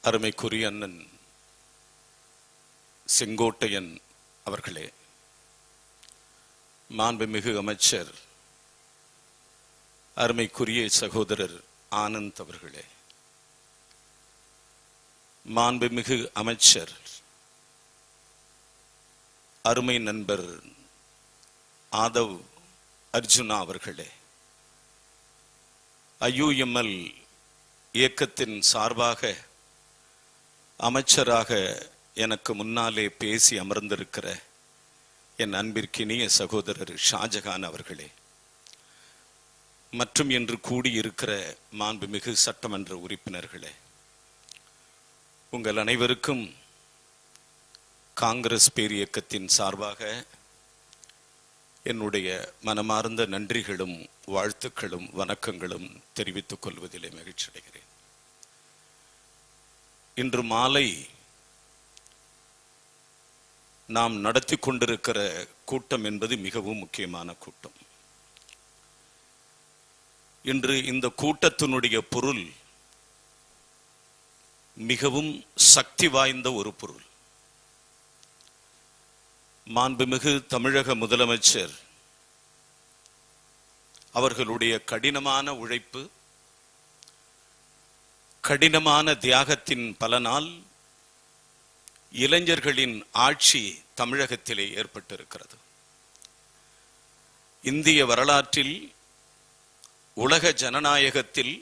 அருமைக்குரிய அண்ணன் செங்கோட்டையன் அவர்களே, மாண்புமிகு அமைச்சர் அருமைக்குரிய சகோதரர் ஆனந்த் அவர்களே, மாண்புமிகு அமைச்சர் அருமை நண்பர் ஆதவ் அர்ஜுனா அவர்களே, IUML இயக்கத்தின் சார்பாக அமைச்சராக எனக்கு முன்னாலே பேசி அமர்ந்திருக்கிற என் அன்பிற்கினிய சகோதரர் ஷாஜகான் அவர்களே, மற்றும் இன்று கூடியிருக்கிற மாண்புமிகு சட்டமன்ற உறுப்பினர்களே, உங்கள் அனைவருக்கும் காங்கிரஸ் பேரியக்கத்தின் சார்பாக என்னுடைய மனமார்ந்த நன்றிகளும் வாழ்த்துக்களும் வணக்கங்களும் தெரிவித்துக் கொள்வதிலே மகிழ்ச்சி அடைகிறேன். இன்று மாலை நாம் நடத்தி கொண்டிருக்கிற கூட்டம் என்பது மிகவும் முக்கியமான கூட்டம். இன்று இந்த கூட்டத்தினுடைய பொருள் மிகவும் சக்தி வாய்ந்த ஒரு பொருள். மாண்புமிகு தமிழக முதலமைச்சர் அவர்களுடைய கடினமான உழைப்பு, கடினமான தியாகத்தின் பலனால் இளைஞர்களின் ஆட்சி தமிழகத்திலே ஏற்பட்டிருக்கிறது. இந்திய வரலாற்றில், உலக ஜனநாயகத்தில்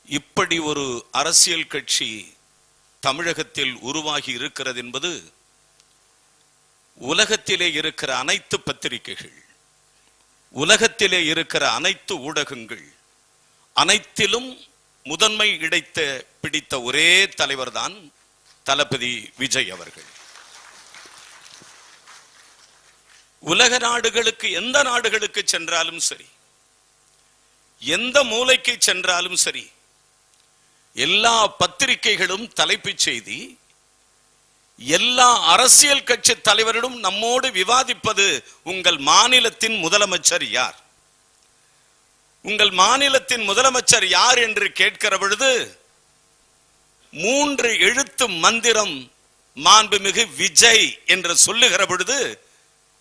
இப்படி ஒரு அரசியல் கட்சி தமிழகத்தில் உருவாகி இருக்கிறது என்பது உலகத்திலே இருக்கிற அனைத்து பத்திரிகைகள், உலகத்திலே இருக்கிற அனைத்து ஊடகங்கள் அனைத்திலும் முதன்மை இடத்தை பிடித்த ஒரே தலைவர் தான் தளபதி விஜய் அவர்கள். உலக நாடுகளுக்கு, எந்த நாடுகளுக்கு சென்றாலும் சரி, எந்த மூலைக்கு சென்றாலும் சரி, எல்லா பத்திரிகைகளும் தலைப்புச் செய்தி, எல்லா அரசியல் கட்சி தலைவரிடம் நம்மோடு விவாதிப்பது உங்கள் மாநிலத்தின் முதலமைச்சர் யார், உங்கள் மாநிலத்தின் முதலமைச்சர் யார் என்று கேட்கிற பொழுது 3 எழுத்து மந்திரம் மாண்புமிகு விஜய் என்று சொல்லுகிற பொழுது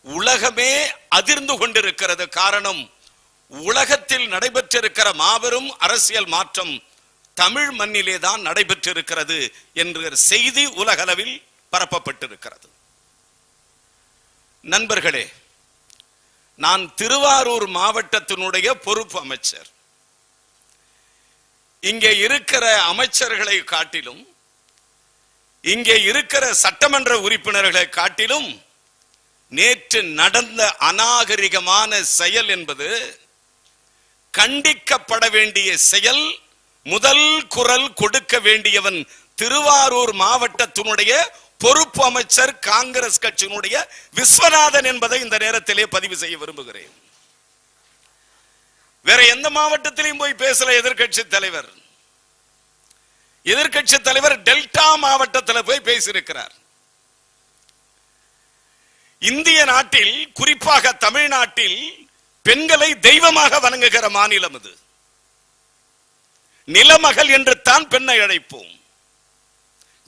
உலகமே அதிர்ந்து கொண்டிருக்கிறது. காரணம், உலகத்தில் நடைபெற்றிருக்கிற மாபெரும் அரசியல் மாற்றம் தமிழ் மண்ணிலே தான் நடைபெற்றிருக்கிறது என்கிற செய்தி உலகளவில் பரப்பப்பட்டிருக்கிறது. நண்பர்களே, நான் திருவாரூர் மாவட்டத்தினுடைய பொறுப்பு அமைச்சர். இங்கே இருக்கிற அமைச்சர்களை காட்டிலும், இங்கே இருக்கிற சட்டமன்ற உறுப்பினர்களை காட்டிலும் நேற்று நடந்த அநாகரிகமான செயல் என்பது கண்டிக்கப்பட வேண்டிய செயல். முதல் குரல் கொடுக்க வேண்டியவன் திருவாரூர் மாவட்டத்தினுடைய பொறுப்பு அமைச்சர், காங்கிரஸ் கட்சியினுடைய விஸ்வநாதன் என்பதை இந்த நேரத்திலே பதிவு செய்ய விரும்புகிறேன். வேற எந்த மாவட்டத்திலையும் போய் பேசல எதிர்கட்சி தலைவர். எதிர்கட்சி தலைவர் டெல்டா மாவட்டத்தில் போய் பேசியிருக்கிறார். இந்திய நாட்டில், குறிப்பாக தமிழ்நாட்டில் பெண்களை தெய்வமாக வணங்குகிற மாநிலம் இது. நிலமகள் என்று தான் பெண்ணை அழைப்போம்.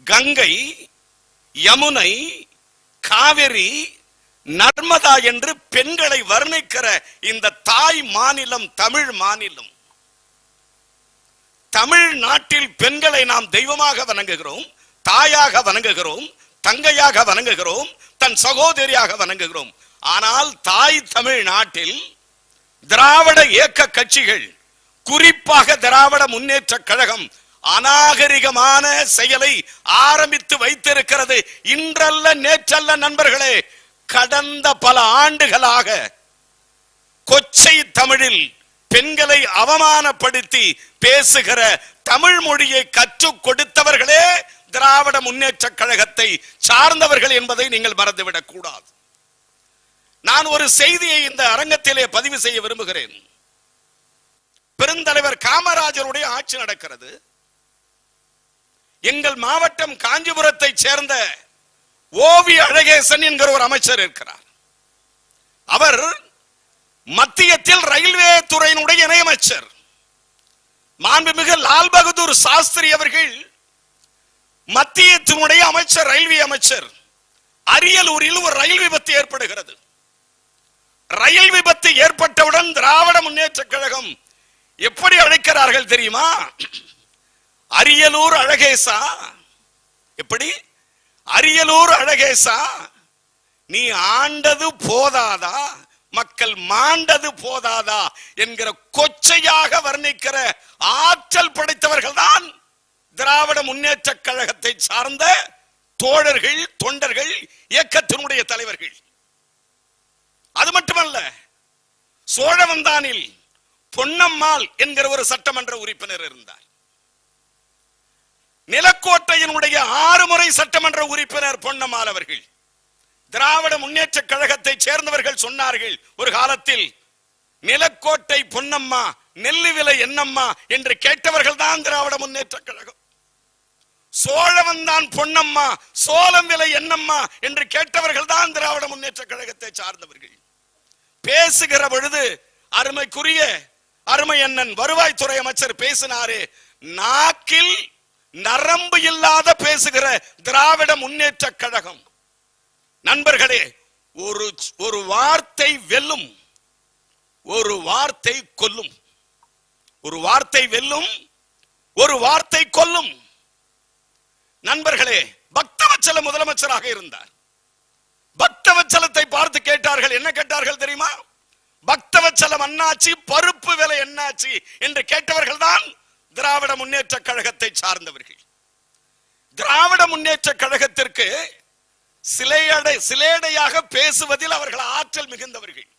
கங்கை, யமுனை, காவிரி, நர்மதா என்று பெண்களை வர்ணிக்கிற இந்த தாய் மாநிலம் தமிழ் மாநிலம். தமிழ்நாட்டில் பெண்களை நாம் தெய்வமாக வணங்குகிறோம், தாயாக வணங்குகிறோம், தங்கையாக வணங்குகிறோம், தன் சகோதரியாக வணங்குகிறோம். ஆனால் தாய் தமிழ்நாட்டில் திராவிட இயக்க கட்சிகள், குறிப்பாக திராவிட முன்னேற்ற கழகம் அநாகரிகமான செயலை ஆரம்பித்து வைத்திருக்கிறது. இன்றல்ல நேற்றல்ல நண்பர்களே, கடந்த பல ஆண்டுகளாக கொச்சை தமிழில் பெண்களை அவமானப்படுத்தி பேசுகிற தமிழ் மொழியை கற்றுக் கொடுத்தவர்களே திராவிட முன்னேற்ற கழகத்தை சார்ந்தவர்கள் என்பதை நீங்கள் மறந்துவிடக் கூடாது. நான் ஒரு செய்தியை இந்த அரங்கத்திலே பதிவு செய்ய விரும்புகிறேன். பெருந்தலைவர் காமராஜருடைய ஆட்சி நடக்கிறது. எங்கள் மாவட்டம் காஞ்சிபுரத்தை சேர்ந்த ஓவி அழகேசன் என்கிற ஒரு அமைச்சர் இருக்கிறார். அவர் மத்தியத்தில் ரயில்வே துறையினுடைய இணையமைச்சர். மாண்புமிகு லால் பகதூர் சாஸ்திரி அவர்கள் மத்தியத்தினுடைய அமைச்சர், ரயில்வே அமைச்சர், அரியலூரில் ஒரு ரயில் விபத்து ஏற்படுகிறது. ரயில் விபத்து ஏற்பட்டவுடன் திராவிட முன்னேற்ற கழகம் எப்படி அழைக்கிறார்கள் தெரியுமா? அரியலூர் அழகேசா, எப்படி அரியலூர் அழகேசா, நீ ஆண்டது போதாதா, மக்கள் மாண்டது போதாதா என்கிற கொச்சையாக வர்ணிக்கிற ஆற்றல் படைத்தவர்கள் தான் திராவிட முன்னேற்ற கழகத்தை சார்ந்த தோழர்கள், தொண்டர்கள், இயக்கத்தினுடைய தலைவர்கள். அது மட்டுமல்ல, சோழவந்தானில் பொன்னம்மாள் என்கிற ஒரு சட்டமன்ற உறுப்பினர் இருந்தார். நிலக்கோட்டையினுடைய 6 முறை சட்டமன்ற உறுப்பினர் பொன்னம்மாள் அவர்கள். திராவிட முன்னேற்ற கழகத்தை சேர்ந்தவர்கள் சொன்னார்கள் ஒரு காலத்தில், நிலக்கோட்டை பொன்னம்மா நெல்லு விலை என்னம்மா என்று கேட்டவர்கள் தான் திராவிட முன்னேற்ற கழகம். சோழவந்தான் பொன்னம்மா சோளம் விலை என்னம்மா என்று கேட்டவர்கள் தான் திராவிட முன்னேற்ற கழகத்தை சார்ந்தவர்கள். பேசுகிற பொழுது அருமைக்குரிய அருமை அண்ணன் வருவாய்த்துறை அமைச்சர் பேசினாரே, நாக்கில் நரம்பு இல்லாத பேசுகிற திராவிட முன்னேற்ற கழகம். நண்பர்களே, ஒரு வார்த்தை வெல்லும், ஒரு வார்த்தை கொல்லும். ஒரு வார்த்தை வெல்லும், ஒரு வார்த்தை கொல்லும். நண்பர்களே, பக்தவச்சல முதலமைச்சராக இருந்தார். பக்தவச்சலத்தை பார்த்து கேட்டார்கள். என்ன கேட்டார்கள் தெரியுமா? பக்தவச்சலம் அண்ணாச்சி பருப்பு விலை என்னாச்சு என்று கேட்டவர்கள் தான் திராவிட முன்னேற்ற கழகத்தை சார்ந்தவர்கள். திராவிட முன்னேற்ற கழகத்திற்கு சிலேடையாக பேசுவதில் அவர்கள் ஆற்றல் மிகுந்தவர்கள்.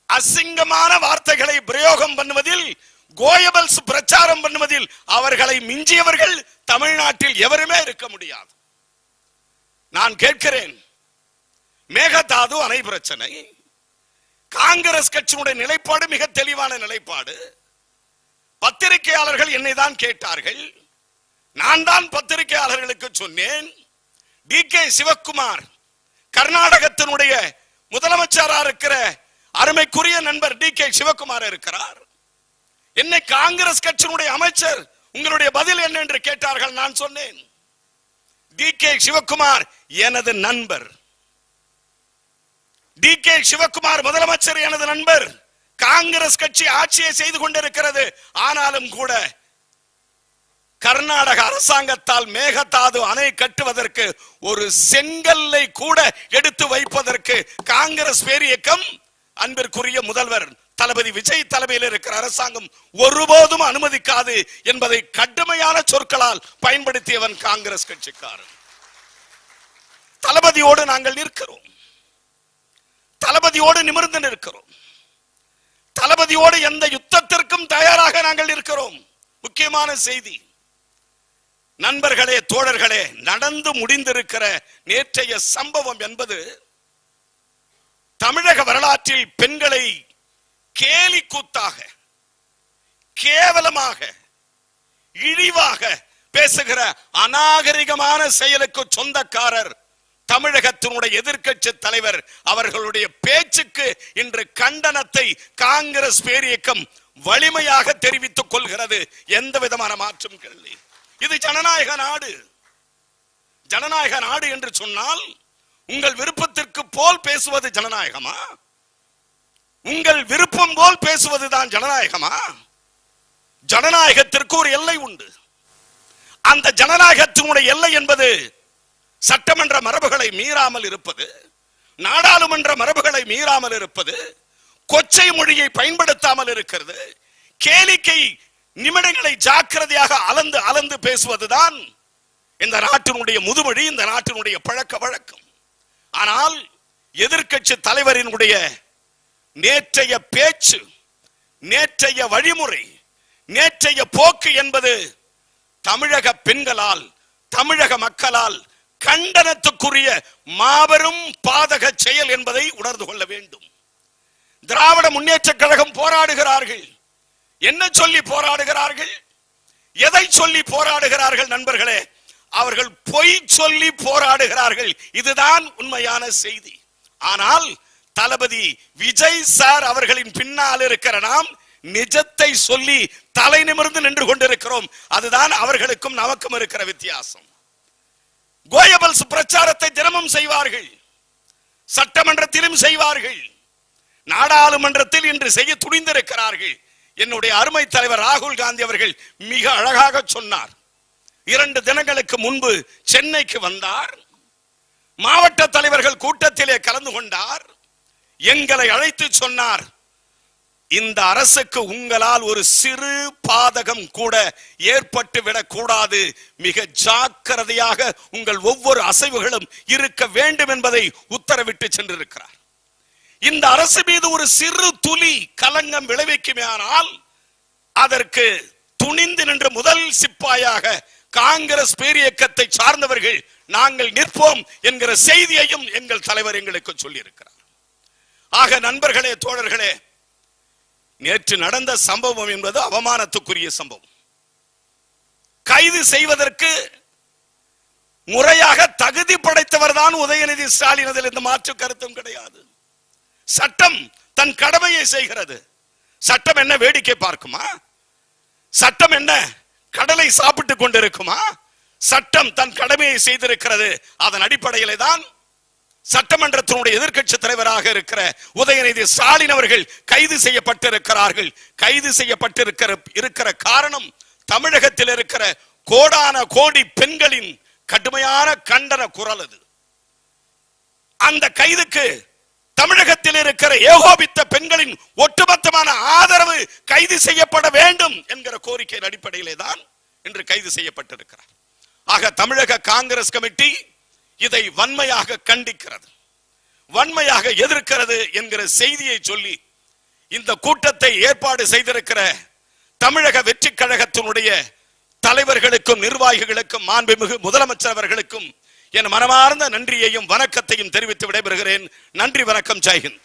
அசிங்கமான வார்த்தைகளை பிரயோகம் பண்ணுவதில், கோயபல்ஸ் பிரச்சாரம் பண்ணுவதில் அவர்களை மிஞ்சியவர்கள் தமிழ்நாட்டில் எவருமே இருக்க முடியாது. நான் கேட்கிறேன், மேகதாது அணை பிரச்சனை, காங்கிரஸ் கட்சியினுடைய நிலைப்பாடு மிக தெளிவான நிலைப்பாடு. பத்திரிகையாளர்கள் என்னை தான் கேட்டார்கள். நான் தான் பத்திரிகையாளர்களுக்கு சொன்னேன், டி.கே. சிவக்குமார் கர்நாடகத்தினுடைய முதலமைச்சராக இருக்கிற அருமைக்குரிய நண்பர் டி.கே. சிவக்குமார் இருக்கிறார். என்னை காங்கிரஸ் கட்சியினுடைய அமைச்சர் உங்களுடைய பதில் என்ன என்று கேட்டார்கள். நான் சொன்னேன், டி.கே. சிவக்குமார் எனது நண்பர். டி.கே. சிவக்குமார் முதலமைச்சர் எனது நண்பர். காங்கிரஸ் கட்சி ஆட்சியை செய்து கொண்டிருக்கிறது. ஆனாலும் கூட கர்நாடக அரசாங்கத்தால் மேகதாது அணை கட்டுவதற்கு ஒரு செங்கல்லை கூட எடுத்து வைப்பதற்கு காங்கிரஸ் பேரியக்கம், அன்பிற்குரிய முதல்வர் தளபதி விஜய் தலைமையில் இருக்கிற அரசாங்கம் ஒருபோதும் அனுமதிக்காது என்பதை கடுமையான சொற்களால் பயன்படுத்தியவன் காங்கிரஸ் கட்சிக்காரன். தளபதியோடு நாங்கள் நிற்கிறோம், தளபதியோடு நிமிர்ந்து நிற்கிறோம், தளபதியோடு எந்த யுத்தத்திற்கும் தயாராக நாங்கள் இருக்கிறோம். முக்கியமான செய்தி நண்பர்களே, தோழர்களே, நடந்து முடிந்திருக்கிற நேற்றைய சம்பவம் என்பது தமிழக வரலாற்றில் பெண்களை கேலி கூத்தாக, கேவலமாக, இழிவாக பேசுகிற அநாகரிகமான செயலுக்கு சொந்தக்காரர் தமிழகத்தினுடைய எதிர்க்கட்சி தலைவர். அவர்களுடைய பேச்சுக்கு இன்று கண்டனத்தை காங்கிரஸ் பேரியக்கம் வலிமையாக தெரிவித்துக் கொள்கிறது. எந்த விதமான மாற்றம் இல்லை. இது ஜனநாயக நாடு. ஜனநாயக நாடு என்று சொன்னால் உங்கள் விருப்பத்திற்கு போல் பேசுவது ஜனநாயகமா? உங்கள் விருப்பம் போல் பேசுவதுதான் ஜனநாயகமா? ஜனநாயகத்திற்கு ஒரு எல்லை உண்டு. அந்த ஜனநாயகத்தினுடைய எல்லை என்பது சட்டமன்ற மரபுகளை மீறாமல் இருப்பது, நாடாளுமன்ற மரபுகளை மீறாமல் இருப்பது, கொச்சை மொழியை பயன்படுத்தாமல் இருக்கிறது, கேளிக்கை நிமிடங்களை ஜாக்கிரதையாக அளந்து அளந்து பேசுவதுதான் இந்த நாட்டினுடைய முதுமொழி, இந்த நாட்டினுடைய பழக்க வழக்கம். ஆனால் எதிர்க்கட்சி தலைவரினுடைய நேற்றைய பேச்சு, நேற்றைய வழிமுறை, நேற்றைய போக்கு என்பது தமிழக பெண்களால், தமிழக மக்களால் கண்டனத்துக்குரிய மாபெரும் பாதக செயல் என்பதை உணர்ந்து கொள்ள வேண்டும். திராவிட முன்னேற்ற கழகம் போராடுகிறார்கள். என்ன சொல்லி போராடுகிறார்கள்? எதை சொல்லி போராடுகிறார்கள்? நண்பர்களே, அவர்கள் பொய் சொல்லி போராடுகிறார்கள். இதுதான் உண்மையான செய்தி. ஆனால் தளபதி விஜய் சார் அவர்களின் பின்னால் இருக்கிற நாம் நிஜத்தை சொல்லி தலை நிமிர்ந்து நின்று கொண்டிருக்கிறோம். அதுதான் அவர்களுக்கும் நமக்கும் இருக்கிற வித்தியாசம். கோயபல்ஸ் பிரச்சாரத்தை தினமும் செய்வார்கள், சட்டமன்றத்திலும் செய்வார்கள், நாடாளுமன்றத்தில் இன்று செய்ய துணிந்திருக்கிறார்கள். என்னுடைய அருமை தலைவர் ராகுல் காந்தி அவர்கள் மிக அழகாக சொன்னார். 2 தினங்களுக்கு முன்பு சென்னைக்கு வந்தார், மாவட்ட தலைவர்கள் கூட்டத்திலே கலந்து கொண்டார். எங்களை அழைத்து சொன்னார், இந்த அரசுக்கு உங்களால் ஒரு சிறு பாதகம் கூட ஏற்பட்டு விடக்கூடாது, மிக ஜாக்கிரதையாக உங்கள் ஒவ்வொரு அசைவுகளும் இருக்க வேண்டும் என்பதை உத்தரவிட்டு சென்றிருக்கிறார். இந்த அரசு மீது ஒரு சிறு துளி கலங்கம் விளைவிக்குமேயானால் அதற்கு துணிந்து நின்ற முதல் சிப்பாயாக காங்கிரஸ் பேரியக்கத்தை சார்ந்தவர்கள் நாங்கள் நிற்போம் என்கிற செய்தியையும் எங்கள் தலைவர் எங்களுக்கு சொல்லி இருக்கிறார். ஆக நண்பர்களே, தோழர்களே, நேற்று நடந்த சம்பவம் என்பது அவமானத்துக்குரிய சம்பவம். கைது செய்வதற்கு முறையாக தகுதி படைத்தவர் தான் உதயநிதி ஸ்டாலின், அதில் இந்த மாற்று கருத்தும் கிடையாது. சட்டம் தன் கடமையை செய்கிறது. சட்டம் என்ன வேடிக்கை பார்க்குமா? சட்டம் என்ன கடலை சாப்பிட்டுக் கொண்டிருக்குமா? சட்டம் தன் கடமையை செய்திருக்கிறது. அதன் அடிப்படையிலே தான் சட்டமன்றத்தினுடைய எதிர்க்கட்சி தலைவராக இருக்கிற உதயநிதி ஸ்டாலின் அவர்கள் கைது செய்யப்பட்டிருக்கிறார்கள். கைது செய்யப்பட்டிருக்கிற காரணம் தமிழகத்தில் இருக்கிற கோடான கோடி பெண்களின் கடுமையான கண்டன குரல். அது அந்த கைதுக்கு தமிழகத்தில் இருக்கிற ஏகோபித்த பெண்களின் ஒட்டுமொத்தமான ஆதரவு, கைது செய்யப்பட வேண்டும் என்கிற கோரிக்கையின் அடிப்படையிலே தான் இன்று கைது செய்யப்பட்டிருக்கிறார். ஆக தமிழக காங்கிரஸ் கமிட்டி இதை வன்மையாக கண்டிக்கிறது, வன்மையாக எதிர்க்கிறது என்கிற செய்தியை சொல்லி இந்த கூட்டத்தை ஏற்பாடு செய்திருக்கிற தமிழக வெற்றி கழகத்தினுடைய தலைவர்களுக்கும் நிர்வாகிகளுக்கும் மாண்புமிகு முதலமைச்சர் அவர்களுக்கும் என் மனமார்ந்த நன்றியையும் வணக்கத்தையும் தெரிவித்து விடைபெறுகிறேன். நன்றி, வணக்கம், ஜெய் ஹிந்த்.